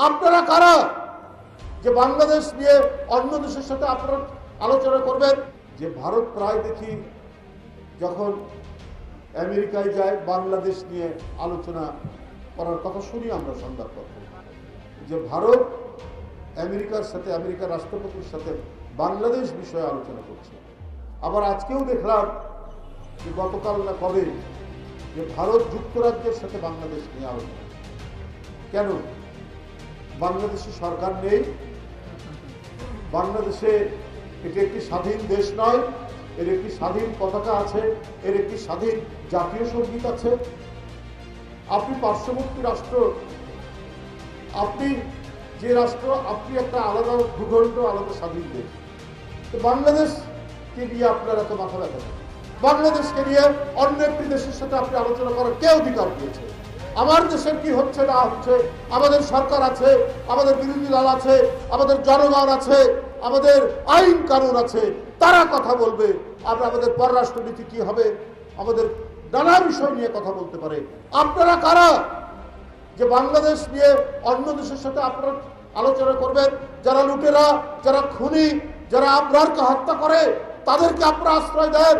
আপনারা কারা যে বাংলাদেশ নিয়ে অন্য দেশের সাথে আপনারা আলোচনা করবেন? যে ভারত প্রায় দেখি যখন আমেরিকায় যায় বাংলাদেশ নিয়ে আলোচনা করার কথা শুনি আমরা সংবাদপত্রে, যে ভারত আমেরিকার সাথে, আমেরিকার রাষ্ট্রপতির সাথে বাংলাদেশ বিষয়ে আলোচনা করছে। আবার আজকেও দেখলাম যে গতকাল না কবে যে ভারত যুক্তরাজ্যের সাথে বাংলাদেশ নিয়ে আলোচনা। কেন? বাংলাদেশে সরকার নেই, বাংলাদেশে এটি একটি স্বাধীন দেশ নয়, এর একটি স্বাধীন পতাকা আছে, এর একটি স্বাধীন জাতীয় সঙ্গীত আছে। আপনি পার্শ্ববর্তী রাষ্ট্র, আপনি যে রাষ্ট্র, আপনি একটা আলাদা ভূখণ্ড, আলাদা স্বাধীন দেশ। তো বাংলাদেশকে নিয়ে আপনার এত মাথা ব্যথা নেই। বাংলাদেশকে নিয়ে অন্য একটি দেশের সাথে আপনি আলোচনা করার কে অধিকার দিয়েছে? আমার দেশের কি হচ্ছে না হচ্ছে, আমাদের সরকার আছে, আমাদের বিরোধী দল আছে, আমাদের জনগণ আছে, আমাদের আইন কানুন আছে, তারা কথা বলবে। আমরা আমাদের পররাষ্ট্রনীতি কি হবে, আমাদের নানা বিষয় নিয়ে কথা বলতে পারে। আপনারা কারা যে বাংলাদেশ নিয়ে অন্য দেশের সাথে আপনারা আলোচনা করবেন? যারা লুটেরা, যারা খুনি, যারা আবরারকে হত্যা করে, তাদেরকে আপনারা আশ্রয় দেন।